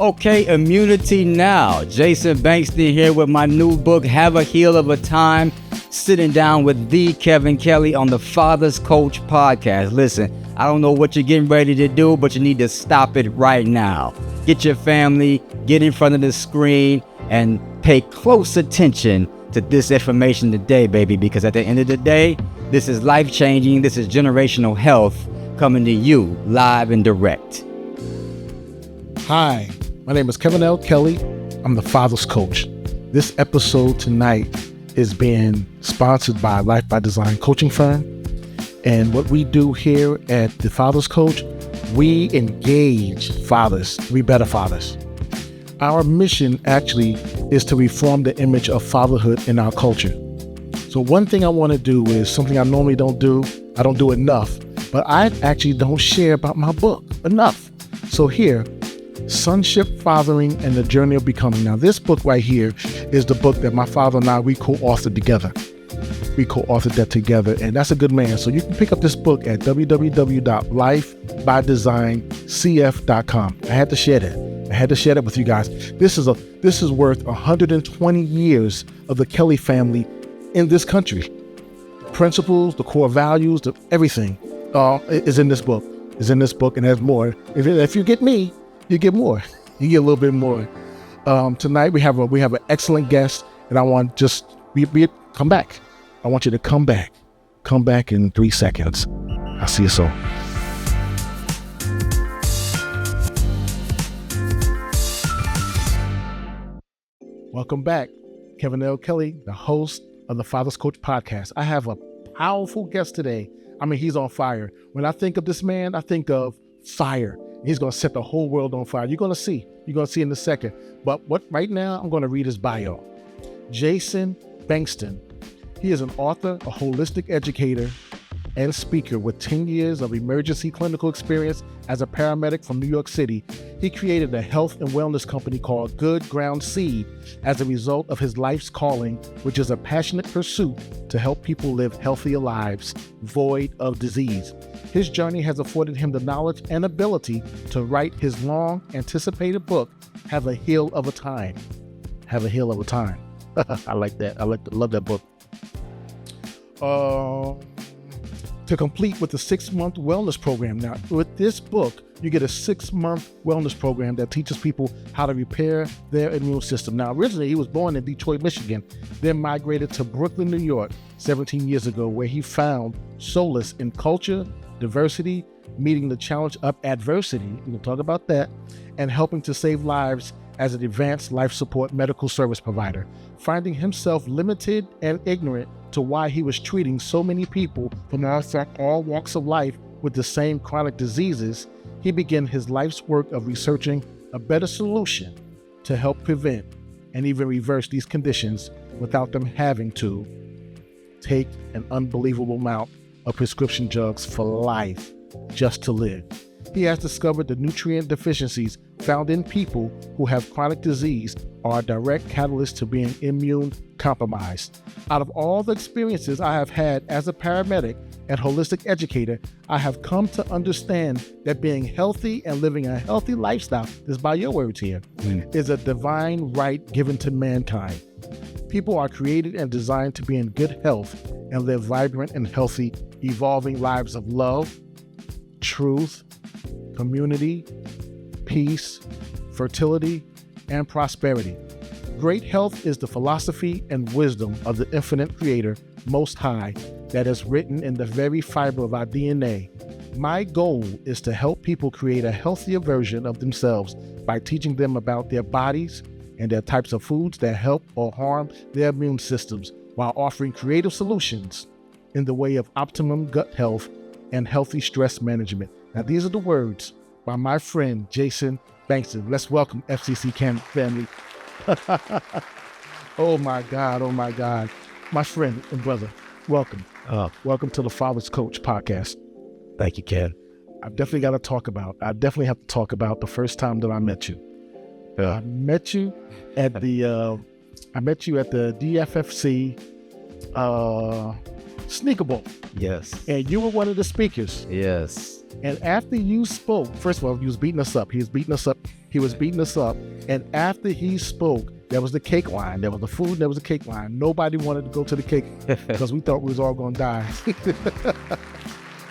Okay, immunity now. Jason Bankston here with my new book, Have a Heel of a Time, sitting down with the Kevin Kelly on the Father's Coach podcast. Listen, I don't know what you're getting ready to do, but you need to stop it right now. Get your family, get in front of the screen, and pay close attention to this information today, baby, because at the end of the day, this is life-changing. This is generational health coming to you live and direct. Hi, my name is Kevin L. Kelly. I'm the Father's Coach. This episode tonight is being sponsored by Life by Design coaching firm. And what we do here at the Father's Coach, we engage fathers to be better fathers. Our mission actually is to reform the image of fatherhood in our culture. So one thing I want to do is something I normally don't do. I don't do enough, but I actually don't share about my book enough. So here, Sonship, Fathering, and the Journey of Becoming. Now, this book right here is the book that my father and I, we co-authored together. We co-authored that together, and that's a good man. So you can pick up this book at www.lifebydesigncf.com. I had to share that with you guys. This is worth 120 years of the Kelly family in this country. The principles, the core values, everything is in this book. And there's more. If you get me, you get more. You get a little bit more. Tonight we have an excellent guest, and I want come back. I want you to come back. Come back in 3 seconds. I'll see you soon. Welcome back. Kevin L. Kelly, the host of the Father's Coach podcast. I have a powerful guest today. I mean, he's on fire. When I think of this man, I think of fire. He's going to set the whole world on fire. You're going to see in a second. But right now, I'm going to read his bio. Jason Bankston. He is an author, a holistic educator, and speaker with 10 years of emergency clinical experience as a paramedic from New York City. He created a health and wellness company called Good Ground Seed as a result of his life's calling, which is a passionate pursuit to help people live healthier lives, void of disease. His journey has afforded him the knowledge and ability to write his long-anticipated book, Have a Heel of a Time. Have a Heel of a Time. I like that. Love that book. To complete with the 6-month wellness program. Now, with this book, you get a 6-month wellness program that teaches people how to repair their immune system. Now, originally, he was born in Detroit, Michigan, then migrated to Brooklyn, New York, 17 years ago, where he found solace in culture, diversity, meeting the challenge of adversity, we can talk about that, and helping to save lives as an advanced life support medical service provider. Finding himself limited and ignorant to why he was treating so many people from all walks of life with the same chronic diseases, he began his life's work of researching a better solution to help prevent and even reverse these conditions without them having to take an unbelievable amount of prescription drugs for life just to live. He has discovered the nutrient deficiencies found in people who have chronic disease are a direct catalyst to being immune compromised. Out of all the experiences I have had as a paramedic and holistic educator, I have come to understand that being healthy and living a healthy lifestyle, this is by your words here, is a divine right given to mankind. People are created and designed to be in good health and live vibrant and healthy, evolving lives of love, truth, community, peace, fertility, and prosperity. Great health is the philosophy and wisdom of the infinite creator, Most High, that is written in the very fiber of our DNA. My goal is to help people create a healthier version of themselves by teaching them about their bodies and their types of foods that help or harm their immune systems, while offering creative solutions in the way of optimum gut health and healthy stress management. Now, these are the words by my friend, Jason Bankston. Let's welcome FCC family. Oh my God. My friend and brother, welcome. Welcome to the Father's Coach podcast. Thank you, Ken. I definitely have to talk about the first time that I met you. I met you at the DFFC Sneaker Bowl. Yes. And you were one of the speakers. Yes. And after you spoke, first of all, he was beating us up. He was beating us up. And after he spoke, there was the cake line. There was the food. There was the cake line. Nobody wanted to go to the cake because we thought we was all going to die.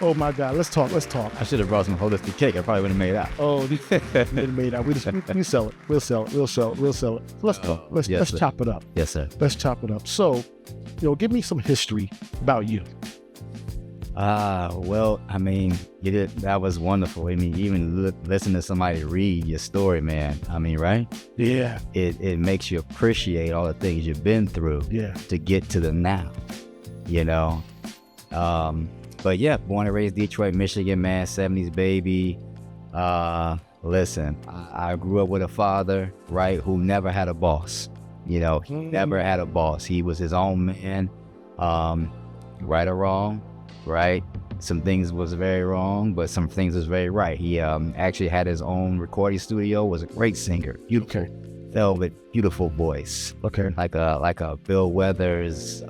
Oh my God, let's talk. I should have brought some holistic cake. I probably would have made it out. Oh, we made it out. We sell it. We'll sell it. So let's talk. Let's chop it up. Yes, sir. Let's chop it up. So, give me some history about you. Well, I mean, that was wonderful. I mean, even listen to somebody read your story, man. I mean, right? Yeah. It makes you appreciate all the things you've been through to get to the now, But yeah, born and raised Detroit, Michigan, man, 70s baby. Listen, I grew up with a father, right, who never had a boss. He never had a boss. He was his own man, right or wrong, right? Some things was very wrong, but some things was very right. He actually had his own recording studio, was a great singer, beautiful, velvet, beautiful voice. Okay. Like a Bill Weathers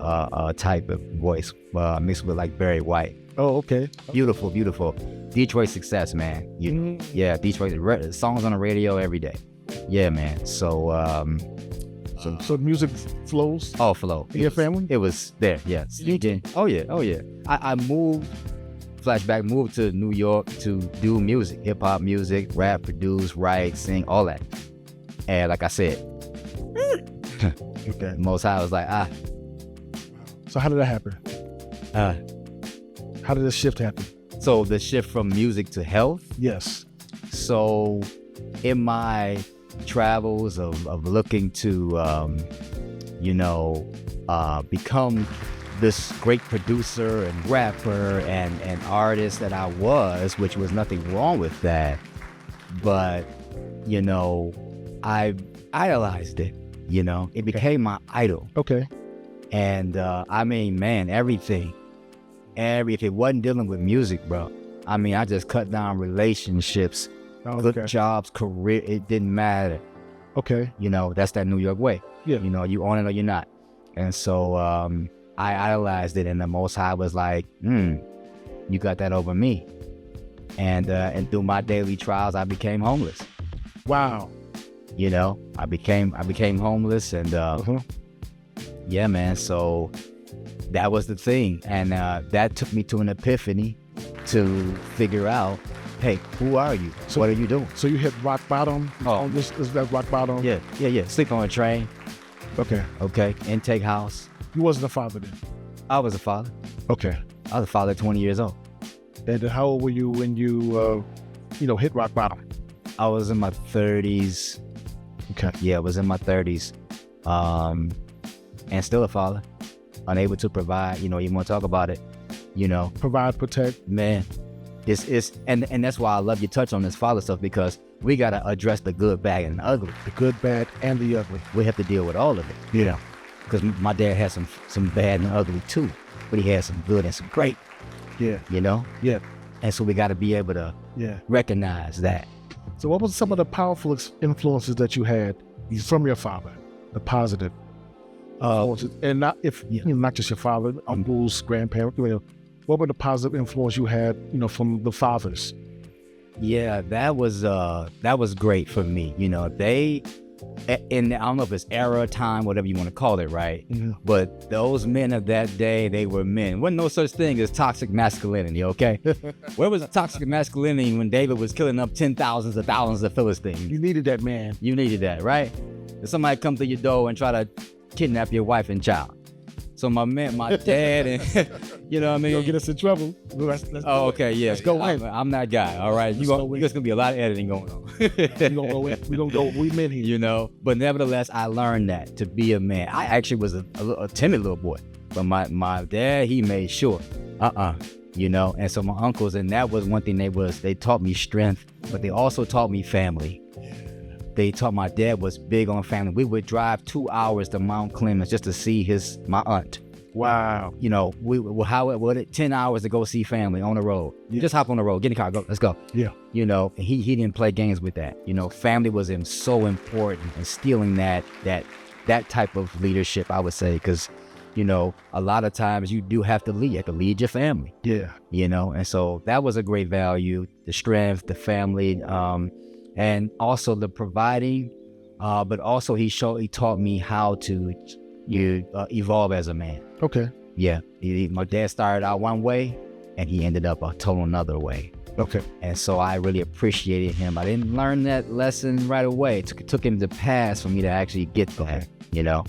type of voice, mixed with like Barry White. Oh, okay. Beautiful. Detroit success, man. Yeah, Detroit songs on the radio every day. Yeah, man. So so music flows. Oh, flow. In your family? It was there. Yes. Oh yeah. I moved to New York to do music, hip hop music, rap, produce, write, sing, all that. And like I said, okay. Most High was like, So how did that happen? How did this shift happen? So the shift from music to health? Yes. So in my travels of looking to, become this great producer and rapper and artist that I was, which was nothing wrong with that. But, I idolized it, it became my idol. Okay. And I mean, man, everything. If it wasn't dealing with music, bro, I mean, I just cut down relationships, good jobs, career, it didn't matter. Okay. That's that New York way. Yeah. You on it or you're not. And so I idolized it, and the Most High was like, you got that over me. And through my daily trials, I became homeless. Wow. I became homeless, and yeah, man. So that was the thing, and that took me to an epiphany to figure out, hey, who are you? So, what are you doing? So you hit rock bottom? Oh, is that rock bottom? Yeah. Sleep on a train. Okay. Intake house. You wasn't a father then? I was a father. Okay. I was a father at 20 years old. And how old were you when you, hit rock bottom? I was in my 30s. Okay. Yeah, I was in my 30s. And still a father. Unable to provide, you want to talk about it, Provide, protect. Man, and that's why I love you touch on this father stuff, because we got to address the good, bad, and the ugly. The good, bad, and the ugly. We have to deal with all of it. Yeah. Because my dad had some bad and ugly too, but he had some good and some great. Yeah. Yeah. And so we got to be able to recognize that. So what was some of the powerful influences that you had from your father, the positive influences, and not just your father, uncles, grandparents, what were the positive influence you had, from the fathers? Yeah, that was great for me. They, and I don't know if it's era, time, whatever you want to call it, right? Mm-hmm. But those men of that day, they were men. Wasn't no such thing as toxic masculinity, okay? Where was toxic masculinity when David was killing up thousands of thousands of Philistines? You needed that, man. You needed that, right? If somebody come to your door and try to kidnap your wife and child. So my dad, and you know what I mean? You'll get us in trouble. Let's okay, yeah. Let's go in. I'm that guy, all right? There's gonna be a lot of editing going on. We're gonna go, we men here. But nevertheless, I learned that to be a man. I actually was a timid little boy, but my dad, he made sure, and so my uncles, and that was one thing they taught me strength, but they also taught me family. They taught my dad was big on family. We would drive 2 hours to Mount Clemens just to see my aunt. Wow. What 10 hours to go see family on the road. Yeah. Just hop on the road, get in the car, go, let's go. Yeah. And he didn't play games with that. Family was so important, and stealing that type of leadership, I would say, because you know, a lot of times you do have to lead. You have to lead your family. Yeah. You know, and so that was a great value, the strength, the family, and also the providing, but also he taught me how to evolve as a man. Okay. Yeah. My dad started out one way and he ended up a total another way. Okay. And so I really appreciated him. I didn't learn that lesson right away. It took him to pass for me to actually get that, you know.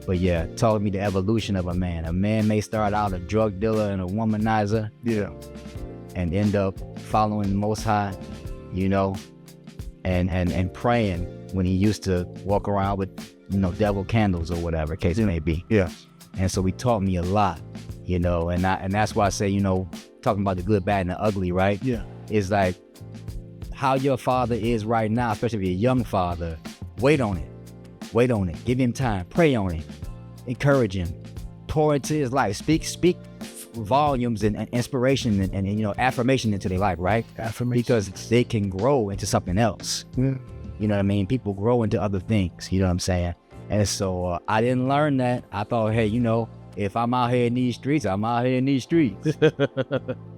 But yeah, taught me the evolution of a man. A man may start out a drug dealer and a womanizer. Yeah. And end up following the Most High, you know, and praying when he used to walk around with, you know, devil candles or whatever case it may be. Yeah. And so he taught me a lot, you know, and that's why I say, you know, talking about the good, bad, and the ugly, right? Yeah. It's like how your father is right now, especially if you're a young father. Wait on it. Wait on it. Give him time. Pray on him. Encourage him. Pour into his life. Speak volumes and inspiration and you know, affirmation into their life, right? Affirmation. Because they can grow into something else. Yeah. You know what I mean? People grow into other things. You know what I'm saying? And so I didn't learn that. I thought, hey, you know, if I'm out here in these streets, I'm out here in these streets.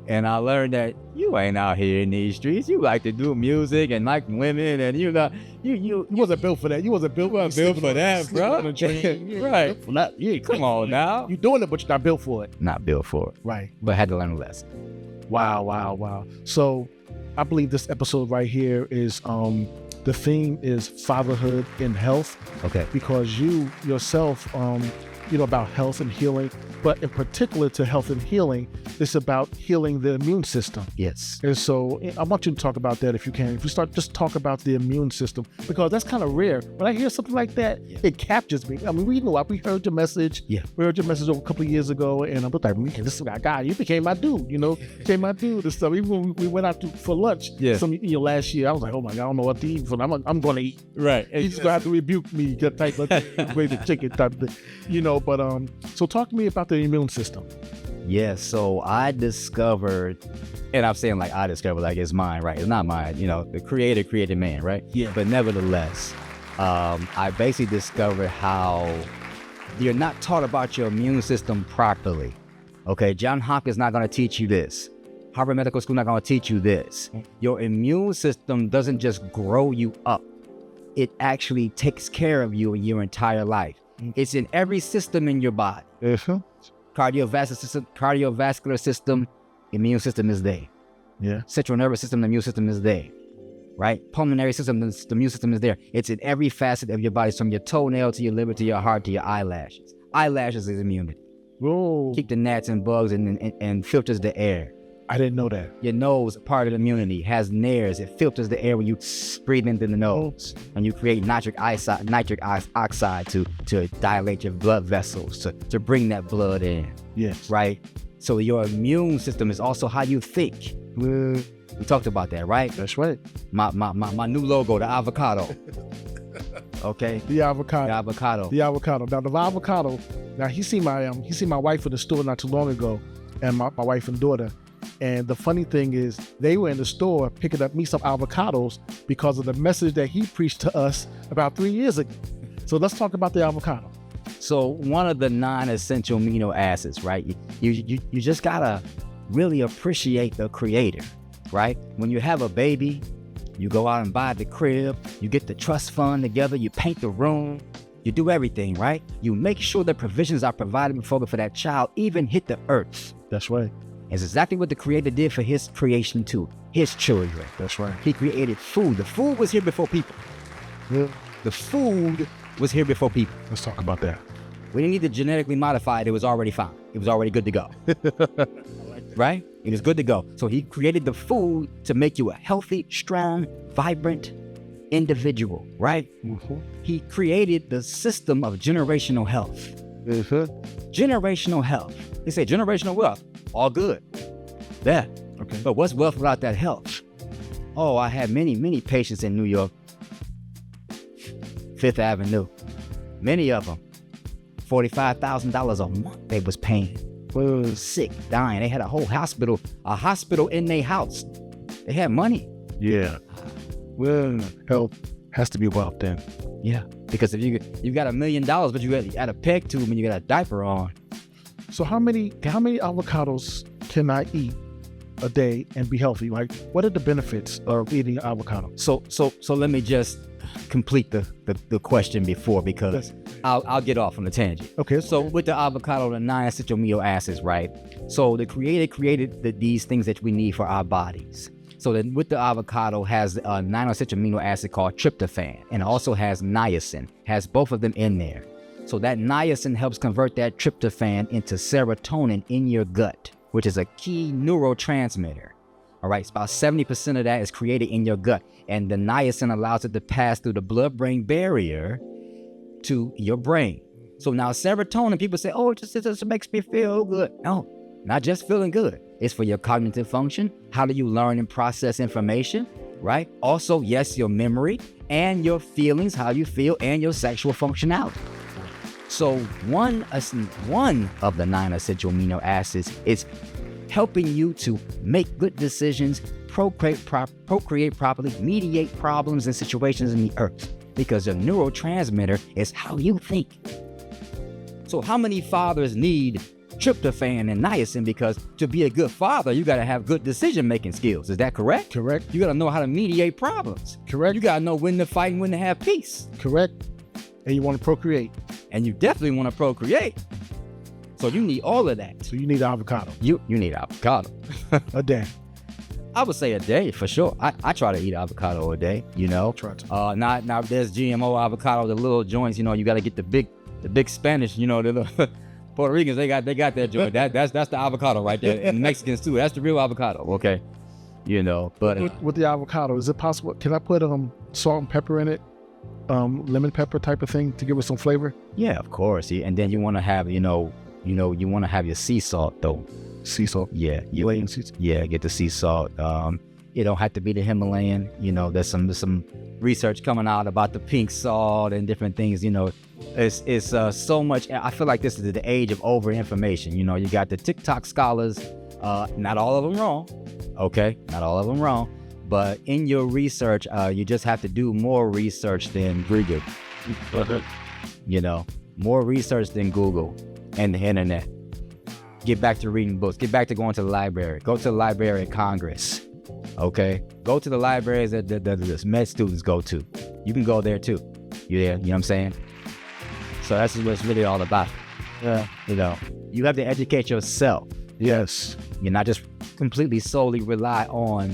And I learned that you ain't out here in these streets. You like to do music and like women, and you wasn't built for that. You wasn't built for that, bro. Right. Yeah, come on now. You're doing it, but you're not built for it. Not built for it. Right. But had to learn a lesson. Wow. So I believe this episode right here is the theme is fatherhood in health. Okay. Because you yourself, you know, about health and healing, but in particular to health and healing, it's about healing the immune system. Yes. And so I want you to talk about that if you can. If you start, just talk about the immune system, because that's kind of rare. When I hear something like that, it captures me. I mean, we heard your message. Yeah. We heard your message over a couple of years ago, and I'm like, man, this is my guy. You became my dude, you know, became my dude and stuff. Even when we went out for lunch, last year, I was like, oh my God, I don't know what to eat. I'm going to eat. Right. And he's going to have to rebuke me, that type of way the chicken type of thing, you know. But so talk to me about the immune system. Yeah, so I discovered, and I'm saying like I discovered, like it's mine, right? It's not mine, you know, the creator created man, right? Yeah. But nevertheless, I basically discovered how you're not taught about your immune system properly. Okay, John Hopkins not going to teach you this. Harvard Medical School not going to teach you this. Your immune system doesn't just grow you up. It actually takes care of you in your entire life. It's in every system in your body. Cardiovascular system, immune system is there. Yeah. Central nervous system, the immune system is there. Right? Pulmonary system, the immune system is there. It's in every facet of your body, from your toenail to your liver to your heart to your eyelashes. Eyelashes is immunity. Whoa. Keep the gnats and bugs and filters the air. I didn't know that. Your nose, part of the immunity, has nares. It filters the air when you breathe into the nose. And you create nitric oxide to dilate your blood vessels, to bring that blood in. Yes. Right? So your immune system is also how you think. We talked about that, right? That's right. My new logo, the avocado. Okay? The avocado. The avocado. The avocado. Now the avocado, he seen my wife in the store not too long ago, and my wife and daughter. And the funny thing is, they were in the store picking up me some avocados because of the message that he preached to us about 3 years ago. So let's talk about the avocado. So one of the non-essential amino acids, right? You just gotta really appreciate the creator, right? When you have a baby, you go out and buy the crib, you get the trust fund together, you paint the room, you do everything, right? You make sure the provisions are provided before that child even hit the earth. That's right. It's exactly what the creator did for his creation too, his children. That's right. He created food. The food was here before people. Yeah. The food was here before people. Let's talk about that. We didn't need to genetically modify it. It was already fine. It was already good to go. Right? It was good to go. So he created the food to make you a healthy, strong, vibrant individual, right? Mm-hmm. He created the system of generational health. Mm-hmm. Generational health. They say generational wealth. All good. Yeah. Okay. But what's wealth without that health? Oh, I had many patients in New York, Fifth Avenue. Many of them, $45,000 a month they was paying. Sick, dying. They had a whole hospital in their house. They had money. Yeah. Well, health has to be wealth then. Yeah. Because if you got $1 million, but you got a peg tube and you got a diaper on. So how many avocados can I eat a day and be healthy? Like, what are the benefits of eating avocado? So let me just complete the question before, because I'll get off on the tangent. Okay. So with the avocado, the 9 essential amino acids, right? So the Creator created these things that we need for our bodies. So then with the avocado has a 9 essential amino acid called tryptophan, and also has niacin, has both of them in there. So that niacin helps convert that tryptophan into serotonin in your gut, which is a key neurotransmitter. All right, it's about 70% of that is created in your gut, and the niacin allows it to pass through the blood-brain barrier to your brain. So now serotonin, people say, oh, it just makes me feel good. No, not just feeling good. It's for your cognitive function. How do you learn and process information, right? Also, yes, your memory and your feelings, how you feel, and your sexual functionality. So one of the 9 essential amino acids is helping you to make good decisions, procreate properly, mediate problems and situations in the earth, because a neurotransmitter is how you think. So how many fathers need tryptophan and niacin? Because to be a good father, you got to have good decision-making skills. Is that correct? Correct. You got to know how to mediate problems. Correct. You got to know when to fight and when to have peace. Correct. And you want to procreate. And you definitely want to procreate. So you need all of that. So you need avocado. You need avocado. A day. I would say a day for sure. I try to eat avocado a day, you know. Try to. Now there's GMO avocado, the little joints, you know, you got to get the big Spanish, you know, the Puerto Ricans, they got that joint. That's the avocado right there. And Mexicans too. That's the real avocado, okay? You know, but with the avocado, is it possible? Can I put salt and pepper in it? Lemon pepper type of thing to give it some flavor? Yeah, of course. Yeah. And then you want to have, you want to have your sea salt though. Sea salt. Yeah. Sea salt. Yeah, get the sea salt. It don't have to be the Himalayan. You know, there's some research coming out about the pink salt and different things. You know, it's so much. I feel like this is the age of over information. You know, you got the TikTok scholars. Not all of them wrong. Okay, not all of them wrong. But in your research, you just have to do more research than Google. You know, more research than Google and the internet. Get back to reading books. Get back to going to the library. Go to the Library of Congress. Okay? Go to the libraries that the med students go to. You can go there too. You there? You know what I'm saying? So that's what it's really all about. Yeah. You know, you have to educate yourself. Yes. You're not just completely solely rely on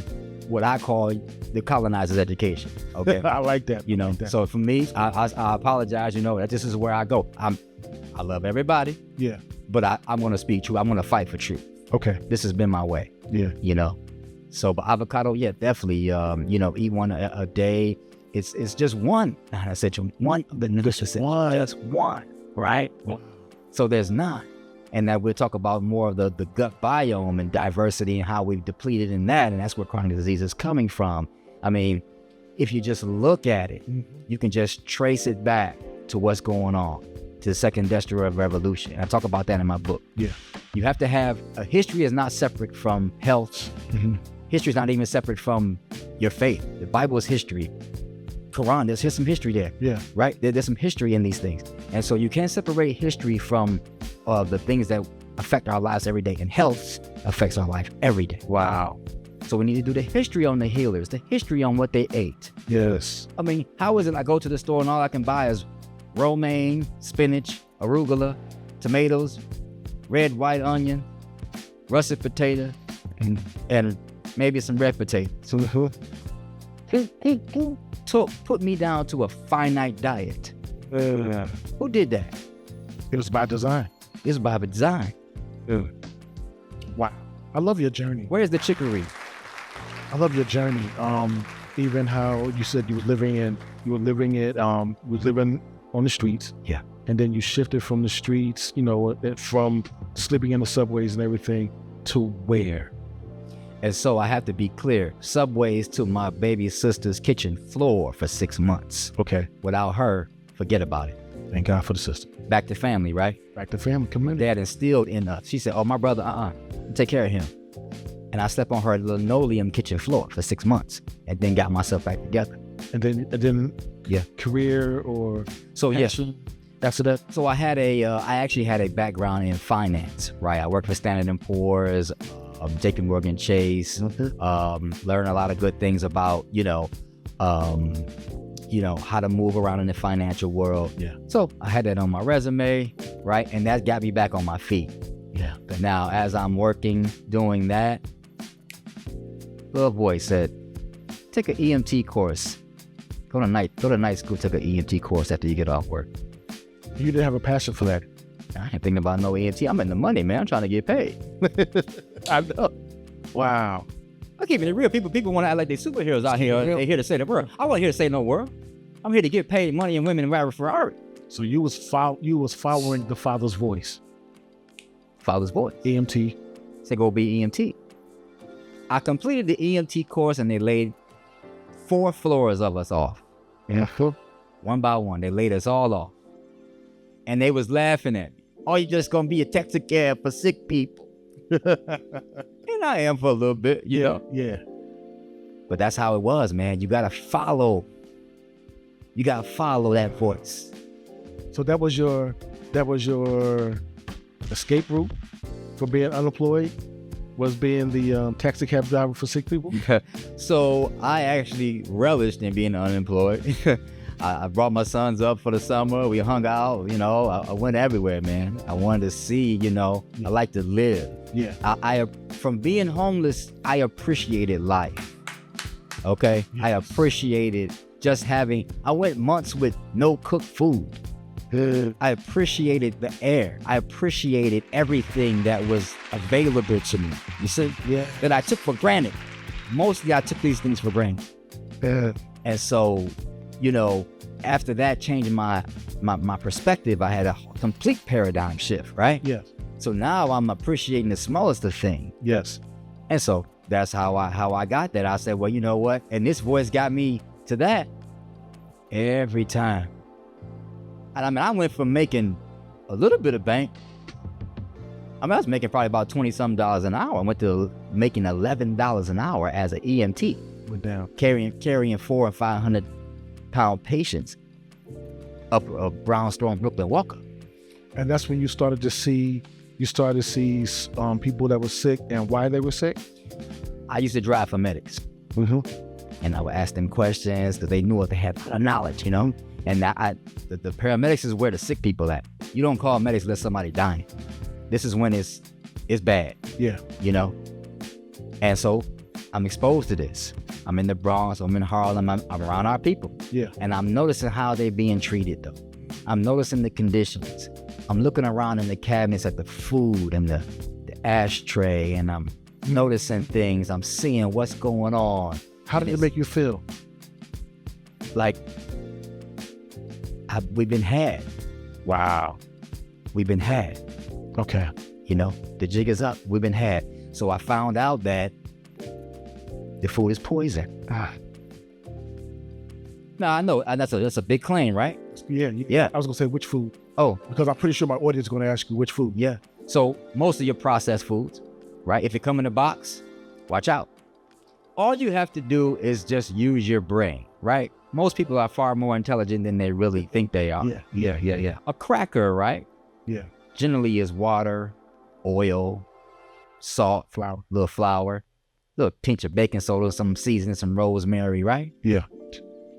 what I call the colonizer's education. Okay. I like that. You know, like that. So for me, I apologize, you know, that this is where I go. I love everybody. Yeah. But I'm going to speak truth. I'm going to fight for truth. Okay. This has been my way. Yeah. You know, so but avocado, yeah, definitely, you know, eat one a day. It's just one. I said one of the nutritious, just one, right? So there's 9. And that we'll talk about more of the gut biome and diversity and how we've depleted in that. And that's where chronic disease is coming from. I mean, if you just look at it, you can just trace it back to what's going on, to the second industrial revolution. And I talk about that in my book. Yeah. You have to have a history is not separate from health. History is not even separate from your faith. The Bible is history. Quran, there's some history there. Yeah. Right? There's some history in these things. And so you can't separate history from the things that affect our lives every day. And health affects our life every day. Wow. So we need to do the history on the healers, the history on what they ate. Yes. I mean, how is it I go to the store and all I can buy is romaine, spinach, arugula, tomatoes, red, white onion, russet potato, and maybe some red potato. So put me down to a finite diet. Who did that? It was by design. It's by design. Wow. I love your journey. Where's the chicory? I love your journey. Even how you said you were living on the streets. Yeah. And then you shifted from the streets, you know, from sleeping in the subways and everything to where? And so I have to be clear, subways to my baby sister's kitchen floor for 6 months. Okay. Without her, forget about it. Thank God for the sister. Back to family, right? Back to family community. Dad instilled in us. She said, oh, my brother, take care of him. And I slept on her linoleum kitchen floor for 6 months and then got myself back together. And then Yeah. career or So yeah. passion after that? So I actually had a background in finance, right? I worked for Standard & Poor's, JP Morgan Chase, learned a lot of good things about, how to move around in the financial world. Yeah. So I had that on my resume, right? And that got me back on my feet. Yeah. But now as I'm working, doing that, little boy said, take an EMT course. Go to night school, take an EMT course after you get off work. You didn't have a passion for that. I ain't thinking about no EMT. I'm in the money, man. I'm trying to get paid. I know. Wow. I'm keeping it real. People want to act like they're superheroes out here. They're here to save the world. I wasn't here to save no world. I'm here to get paid money and women and ride a Ferrari. So you was following the Father's voice. Father's voice. EMT. Say go be EMT. I completed the EMT course and they laid 4 floors of us off. Yeah. One by one. They laid us all off. And they was laughing at me. Oh, you just gonna be a texture care for sick people. And I am for a little bit, you know? Yeah. But that's how it was, man. You gotta follow that voice. So that was your escape route for being unemployed, was being the taxi cab driver for sick people? So I actually relished in being unemployed. I brought my sons up for the summer. We hung out, I went everywhere, man. I wanted to see, I like to live. Yeah. I from being homeless, I appreciated life. Okay? Yes. I appreciated just I went months with no cooked food. I appreciated the air. I appreciated everything that was available to me. You see? Yeah. That I took for granted. Mostly I took these things for granted. And so, after that changing my perspective, I had a complete paradigm shift, right? Yes. So now I'm appreciating the smallest of things. Yes. And so that's how I got that. I said, well, you know what? And this voice got me to that every time. And I went from making a little bit of bank. I was making probably about $20-something an hour. I went to making $11 an hour as an EMT. Went down. Carrying 400 and 500 pound patients up a brownstone Brooklyn walker. And that's when you started to see people that were sick and why they were sick? I used to drive for medics. Mm-hmm. And I would ask them questions because they knew what they had a lot of knowledge, And the paramedics is where the sick people at. You don't call medics unless somebody dying. This is when it's bad. Yeah. And so I'm exposed to this. I'm in the Bronx, I'm in Harlem, I'm around our people. Yeah. And I'm noticing how they're being treated though. I'm noticing the conditions. I'm looking around in the cabinets at the food and the ashtray, and I'm noticing things. I'm seeing what's going on. How did it make you feel? Like, we've been had. Wow. We've been had. Okay. The jig is up. We've been had. So I found out that the food is poison. Now I know that's a big claim, right? Yeah. I was gonna say which food. Oh, because I'm pretty sure my audience is gonna ask you which food. Yeah. So most of your processed foods, right? If it come in a box, watch out. All you have to do is just use your brain, right? Most people are far more intelligent than they really think they are. Yeah. A cracker, right? Yeah. Generally is water, oil, salt, little flour, little pinch of baking soda, some seasoning, some rosemary, right? Yeah.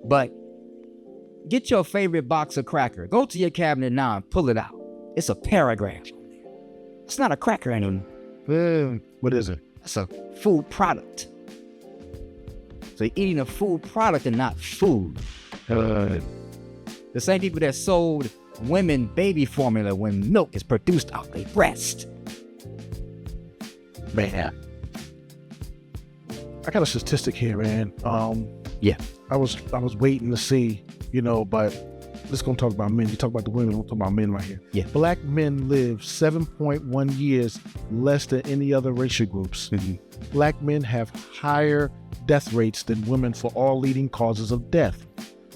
But get your favorite box of cracker. Go to your cabinet now and pull it out. It's a paragraph. It's not a cracker anymore. What is it? It's a food product. So you're eating a food product and not food. The same people that sold women baby formula when milk is produced out their breast. Man. I got a statistic here, man. Yeah. I was waiting to see, but let's gonna talk about men. You talk about the women, we'll talk about men right here. Yeah. Black men live 7.1 years less than any other racial groups. Mm-hmm. Black men have higher death rates than women for all leading causes of death.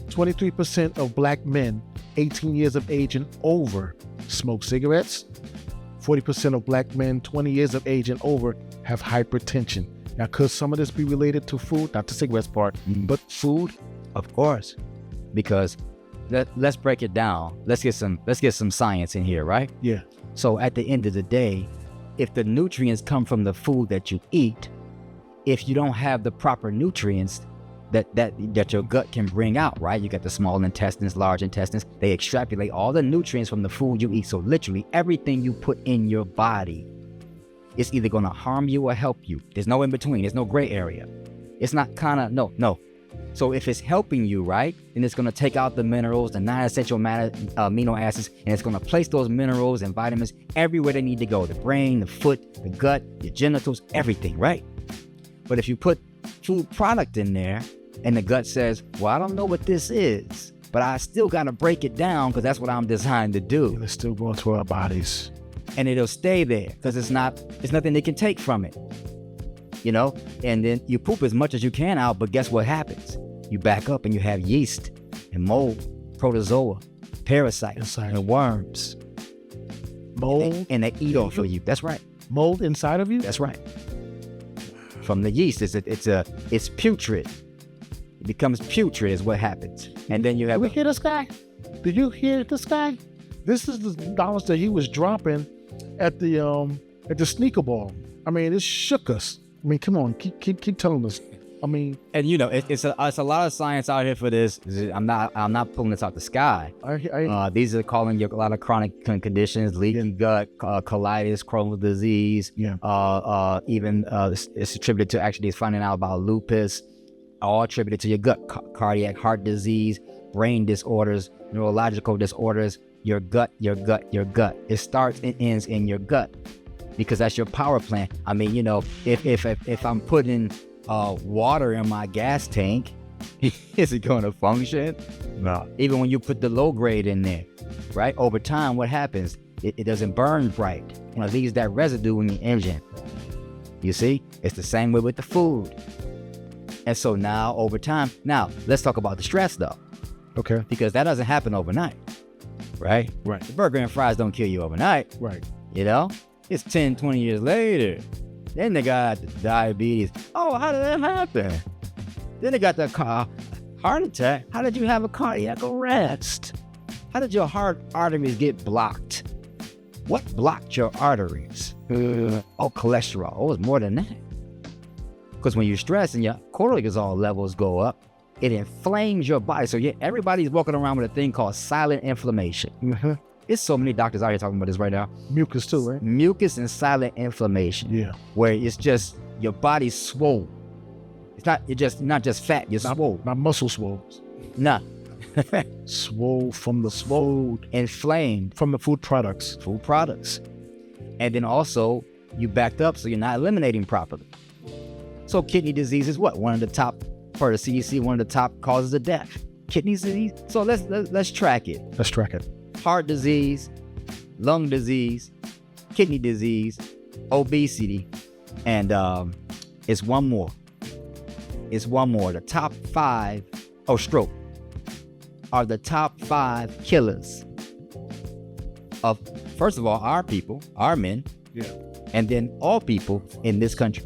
23% of black men 18 years of age and over smoke cigarettes. 40% of black men 20 years of age and over have hypertension. Now, could some of this be related to food? Not the cigarettes part, but food? Of course, because let's break it down. Let's get some science in here, right? Yeah. So at the end of the day, if the nutrients come from the food that you eat, if you don't have the proper nutrients that your gut can bring out, right? You got the small intestines, large intestines. They extrapolate all the nutrients from the food you eat. So literally everything you put in your body is either going to harm you or help you. There's no in between. There's no gray area. It's not no. So if it's helping you, right, then it's going to take out the minerals, the non-essential amino acids, and it's going to place those minerals and vitamins everywhere they need to go. The brain, the foot, the gut, your genitals, everything, right? But if you put food product in there and the gut says, well, I don't know what this is, but I still got to break it down because that's what I'm designed to do. It's still going to our bodies. And it'll stay there because it's nothing they can take from it. And then you poop as much as you can out, but guess what happens? You back up and you have yeast and mold, protozoa, parasites, and worms. Mold? And they eat off of you. That's right. Mold inside of you? That's right. From the yeast, it's putrid. It becomes putrid is what happens. And then you have... Did we hear this guy? Did you hear this guy? This is the knowledge that he was dropping at the sneaker ball. I mean, it shook us. I mean, come on, keep telling us. I mean, and it's a lot of science out here for this. I'm not pulling this out the sky. These are calling you a lot of chronic conditions: leaky gut, colitis, Crohn's disease. Yeah. Even it's attributed to actually finding out about lupus. All attributed to your gut, cardiac, heart disease, brain disorders, neurological disorders. Your gut. It starts and ends in your gut because that's your power plant. I mean, if I'm putting water in my gas tank, is it going to function? No. Even when you put the low grade in there, right? Over time, what happens? It doesn't burn right. It leaves that residue in the engine. You see? It's the same way with the food. And so now, over time, let's talk about the stress though. Okay. Because that doesn't happen overnight, right? Right. The burger and fries don't kill you overnight. Right. It's 10, 20 years later. Then they got the diabetes. Oh, how did that happen? Then they got the heart attack. How did you have a cardiac arrest? How did your heart arteries get blocked? What blocked your arteries? Cholesterol. Oh, it's more than that. Because when you're stressed and your cortisol levels go up, it inflames your body. So everybody's walking around with a thing called silent inflammation. Mm-hmm. There's so many doctors out here talking about this right now. Mucus too, right? Mucus and silent inflammation. Yeah. Where it's just your body's swole. It's not just fat, you're swole. Not muscle swole. Nah. Swole from the swole. Inflamed. From the food products. Food products. And then also, you backed up so you're not eliminating properly. So kidney disease is what? One of the top, per the CDC, one of the top causes of death. Kidney disease? So let's track it. Let's track it. Heart disease, lung disease, kidney disease, obesity, and it's one more. The top 5, stroke, are the top 5 killers of, first of all, our people, our men, and then all people in this country,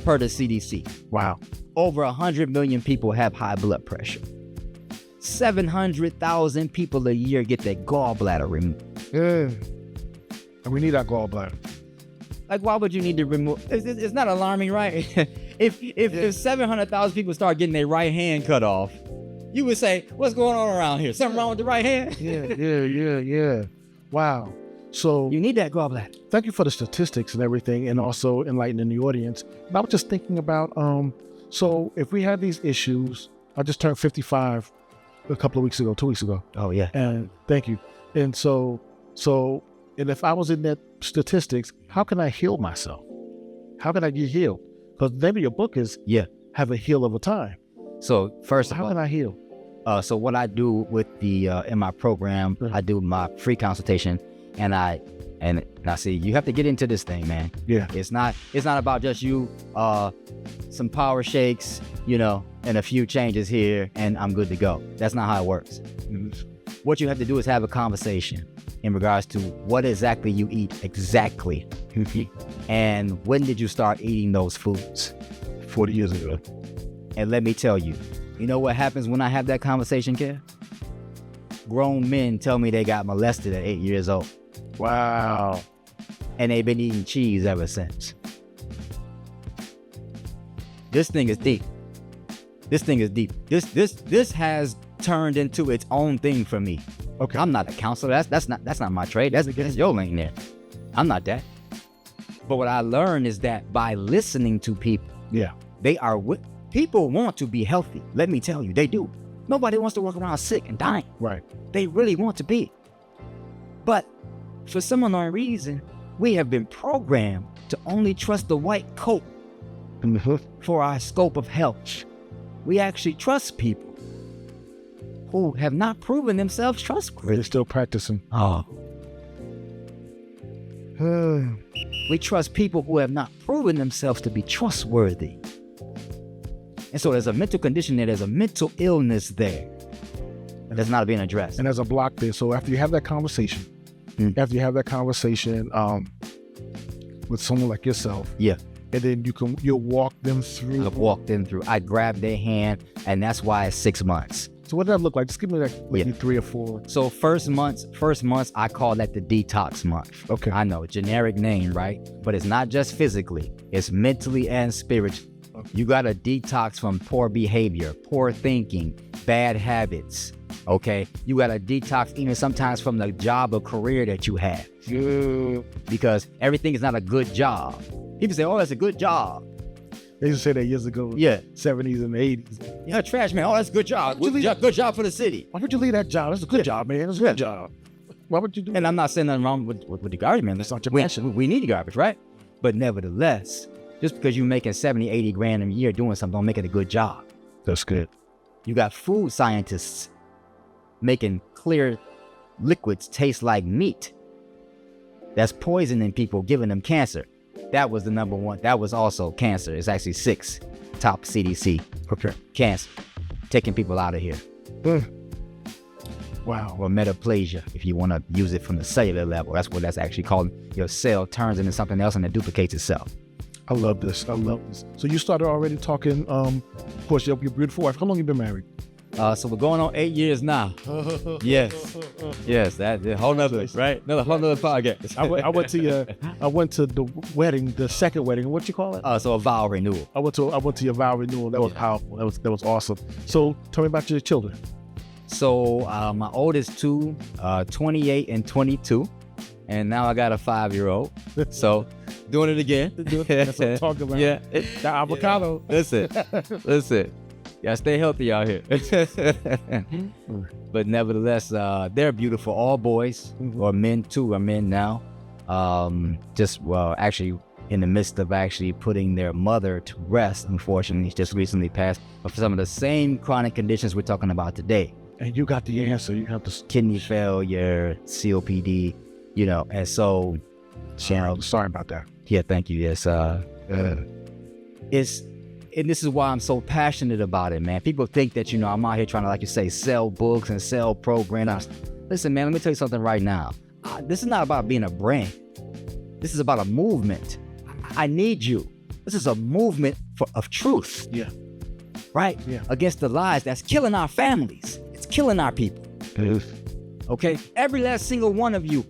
per the CDC. Wow. Over 100 million people have high blood pressure. 700,000 people a year get their gallbladder removed. And we need our gallbladder. Like, why would you need to remove? It's not alarming, right? If 700,000 people start getting their right hand cut off, you would say, what's going on around here? Something wrong with the right hand? Yeah. Wow. So you need that gallbladder. Thank you for the statistics and everything, and also enlightening the audience. And I was just thinking about, so if we had these issues, I just turned 55 a couple of weeks ago, 2 weeks ago. Oh, yeah. And thank you. And so, and if I was in that statistics, how can I heal myself? How can I get healed? Because maybe your book is, have a heal over time. So first of all, how can I heal? So what I do with the, in my program, I do my free consultation, and I see, you have to get into this thing, man. Yeah. It's not about just you, some power shakes, and a few changes here, and I'm good to go. That's not how it works. What you have to do is have a conversation in regards to what exactly you eat exactly. And when did you start eating those foods? 40 years ago. And let me tell you, You know what happens when I have that conversation, Kev? Grown men tell me they got molested at 8 years old. Wow. And they've been eating cheese ever since. This thing is deep. This thing is deep. This has turned into its own thing for me. Okay. I'm not a counselor. That's not my trade. That's your lane there. I'm not that. But what I learned is that by listening to people, people want to be healthy. Let me tell you, they do. Nobody wants to walk around sick and dying. Right. They really want to be. But for some unknown reason, we have been programmed to only trust the white coat for our scope of health. We actually trust people who have not proven themselves trustworthy. They're still practicing. Oh. We trust people who have not proven themselves to be trustworthy. And so there's a mental condition there, there's a mental illness there that's not being addressed. And there's a block there. So after you have that conversation, with someone like yourself, and then you'll walk them through. I've walked them through. I grab their hand, and that's why it's 6 months. So what does that look like? Just give me like maybe 3 or 4. So first months, I call that the detox month. Okay. I know, generic name, right? But it's not just physically, it's mentally and spiritually. Okay. You gotta detox from poor behavior, poor thinking, bad habits, okay? You gotta detox even sometimes from the job or career that you have. Because everything is not a good job. People say, oh, that's a good job. They used to say that years ago. Yeah. 70s and 80s. Yeah, trash man. Oh, that's a good job. Good job for the city. Why would you leave that job? That's a good job, man. That's a good job. Why would you do that? And I'm not saying nothing wrong with the garbage, man. That's not your passion. We need garbage, right? But nevertheless, just because you're making 70, 80 grand a year doing something, don't make it a good job. That's good. You got food scientists making clear liquids taste like meat. That's poisoning people, giving them cancer. That was the number one. That was also cancer. It's actually 6 top CDC. Okay. Cancer. Taking people out of here. Wow. Or metaplasia, if you want to use it from the cellular level. That's what that's actually called. Your cell turns into something else and it duplicates itself. I love this. So you started already talking, of course, your beautiful wife. How long you been married? So we're going on 8 years now. Yes. That's a whole nother, right? Another whole nother podcast. I went to the wedding, the second wedding. What you call it? So a vow renewal. I went to your vow renewal. That was powerful. That was awesome. So tell me about your children. So my oldest two, 28 and 22. And now I got a 5-year-old. So doing it again. That's what I'm talking about. Yeah. The avocado. Listen. Yeah, stay healthy out here. But nevertheless, they're beautiful. All boys, or men too, are men now. Actually in the midst of actually putting their mother to rest, unfortunately, just recently passed, for some of the same chronic conditions we're talking about today. And you got the answer. You have the kidney failure, COPD, and so. Sorry about that. Yeah, thank you. Yes. And this is why I'm so passionate about it, man. People think that, I'm out here trying to, like you say, sell books and sell programs. Listen, man, let me tell you something right now. This is not about being a brand. This is about a movement. I need you. This is a movement of truth. Yeah. Right? Yeah. Against the lies that's killing our families. It's killing our people. Okay? Every last single one of you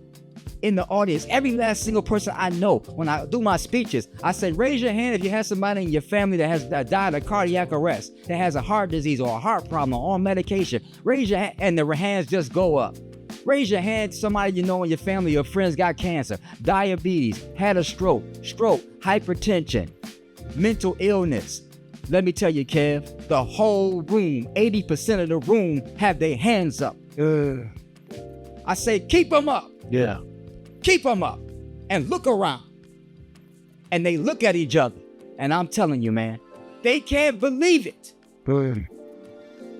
in the audience, every last single person I know, when I do my speeches, I say, raise your hand if you have somebody in your family that has died of cardiac arrest, that has a heart disease or a heart problem or on medication. Raise your hand, and the hands just go up. Raise your hand, somebody you know in your family or friends got cancer, diabetes, had a stroke, hypertension, mental illness. Let me tell you, Kev, the whole room, 80% of the room have their hands up. I say, keep them up. Yeah. Keep them up and look around. And they look at each other. And I'm telling you, man, they can't believe it.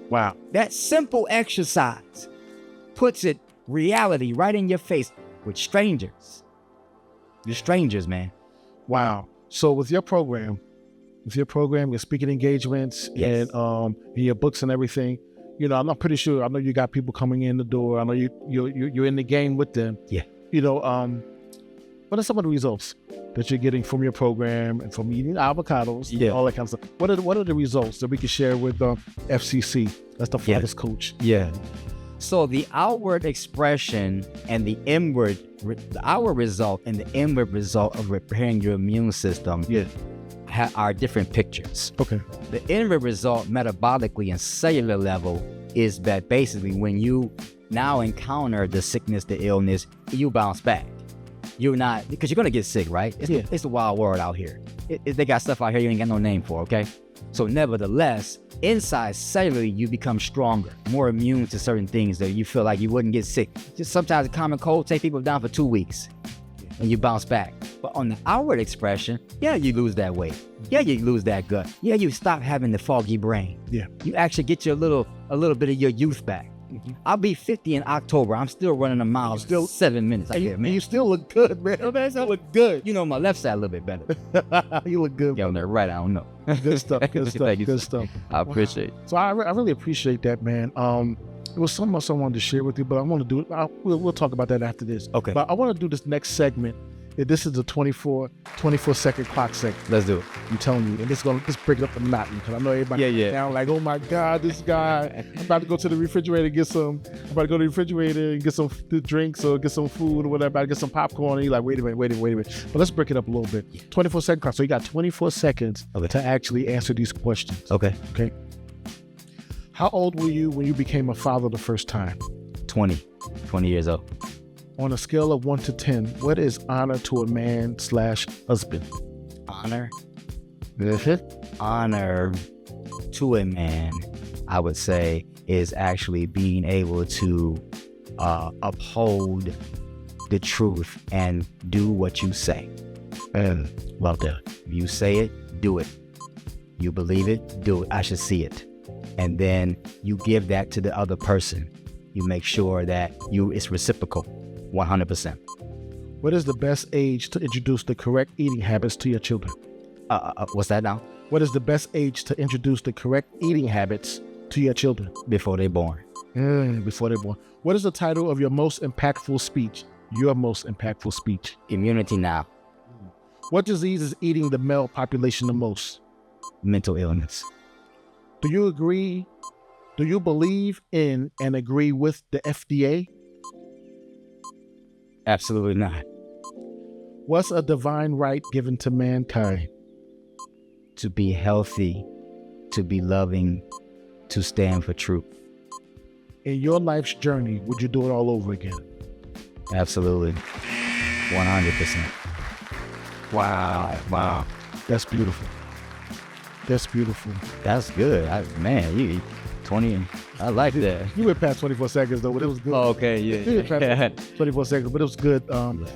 Wow. That simple exercise puts it reality right in your face with strangers. You're strangers, man. Wow. So with your program, your speaking engagements, yes, and your books and everything, I'm not pretty sure. I know you got people coming in the door. I know you're in the game with them. Yeah. What are some of the results? that you're getting from your program and from eating avocados, all that kind of stuff. What are the results that we can share with FCC? That's the Father's Coach. Yeah. So the outward expression and the outward result and the inward result of repairing your immune system are different pictures. Okay. The inward result metabolically and cellular level is that basically when you now encounter the sickness, the illness, you bounce back. You're not, because you're going to get sick, right? It's the wild world out here. They got stuff out here you ain't got no name for, okay? So nevertheless, inside cellularly, you become stronger, more immune to certain things that you feel like you wouldn't get sick. Just sometimes a common cold take people down for 2 weeks and you bounce back. But on the outward expression, you lose that weight. You lose that gut. You stop having the foggy brain. You actually get a little bit of your youth back. I'll be 50 in October. I'm still running a mile, still 7 minutes. And you still look good, man. You still look good. You know, my left side a little bit better. You look good. Yeah, on the right, I don't know. Good stuff. Good stuff. Good stuff. I appreciate it. So I really appreciate that, man. It was something else I wanted to share with you, but I want to do it. We'll talk about that after this. Okay. But I want to do this next segment. This is a 24-second clock segment. Let's do it. I'm telling you. And this is going to just break it up the monotony because I know everybody down like, oh my God, this guy. I'm about to go to the refrigerator and get some. I'm about to go to the refrigerator and get some drinks or get some food or whatever. I get some popcorn. And you're like, wait a minute. But let's break it up a little bit. 24-second clock. So you got 24 seconds to actually answer these questions. Okay. How old were you when you became a father the first time? 20 years old. On a scale of 1 to 10, what is honor to a man/husband? Honor? Honor to a man, I would say, is actually being able to uphold the truth and do what you say. Well done. You say it, do it. You believe it, do it. I should see it. And then you give that to the other person. You make sure that it's reciprocal. 100%. What is the best age to introduce the correct eating habits to your children? What's that now? What is the best age to introduce the correct eating habits to your children? Before they're born. Before they're born. What is the title of your most impactful speech? Your most impactful speech? Immunity Now. What disease is eating the male population the most? Mental illness. Do you believe in and agree with the FDA? Absolutely not. What's a divine right given to mankind? To be healthy, to be loving, to stand for truth. In your life's journey, would you do it all over again? Absolutely. 100%. Wow. That's beautiful. That's good. You 20. I like that. You went past 24 seconds though, but it was good. Oh, okay, yeah. You went past 24 seconds, but it was good.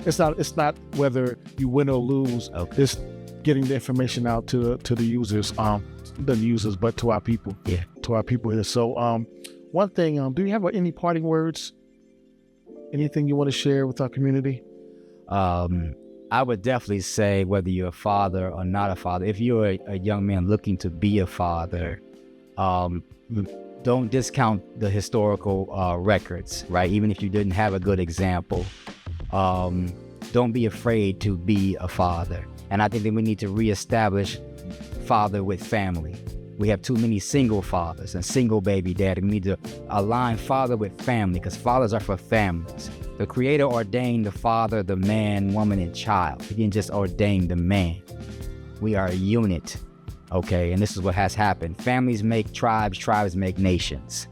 It's not whether you win or lose. Okay. It's getting the information out to the users, but to our people. Yeah. To our people here. So, one thing, do you have any parting words? Anything you want to share with our community? I would definitely say whether you're a father or not a father, if you're a young man looking to be a father, don't discount the historical records, right? Even if you didn't have a good example, don't be afraid to be a father. And I think that we need to reestablish father with family. We have too many single fathers and single baby daddy. We need to align father with family because fathers are for families. The Creator ordained the father, the man, woman, and child. He didn't just ordain the man. We are a unit, okay? And this is what has happened. Families make tribes, tribes make nations,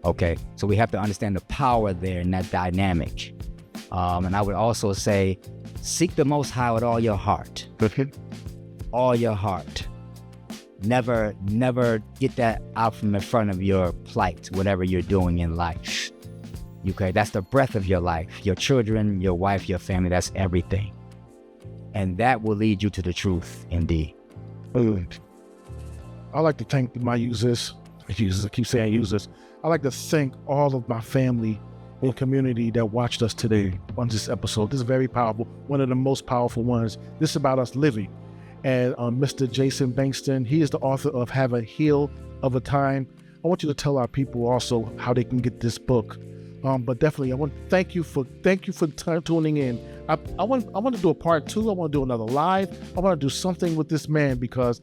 okay? So we have to understand the power there in that dynamic. And I would also say, seek the Most High with all your heart. All your heart. Never get that out from in front of your plight, whatever you're doing in life. Okay, that's the breath of your life. Your children, your wife, your family, that's everything. And that will lead you to the truth, indeed. I like to thank my users. I keep saying users. I like to thank all of my family and community that watched us today on this episode. This is very powerful, one of the most powerful ones. This is about us living. And Mr. Jason Bankston, he is the author of Have a Heal of a Time. I want you to tell our people also how they can get this book. But definitely, I want to thank you for tuning in. I want to do a part 2. I want to do another live. I want to do something with this man because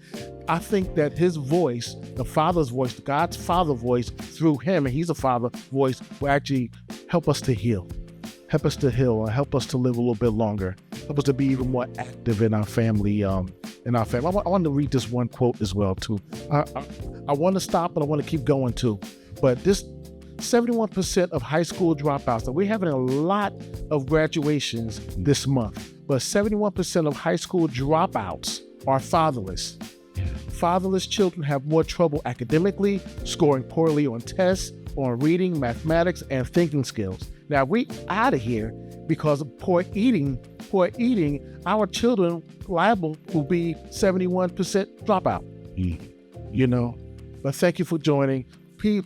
I think that his voice, the Father's voice, God's Father voice through him, and he's a Father voice, will actually help us to heal. Help us to heal, or help us to live a little bit longer. Help us to be even more active in our family. I want to read this one quote as well too. I want to stop, but I want to keep going too. But this 71% of high school dropouts. Now, we're having a lot of graduations this month, but 71% of high school dropouts are fatherless. Fatherless children have more trouble academically, scoring poorly on tests, on reading, mathematics, and thinking skills. Now, we out of here because of poor eating, our children liable will be 71% dropout. You know, but thank you for joining.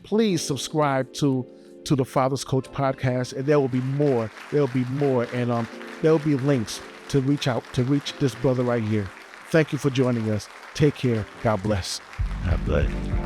Please subscribe to the Father's Coach podcast, and there will be more. There will be more, and there will be links to reach this brother right here. Thank you for joining us. Take care. God bless. God bless.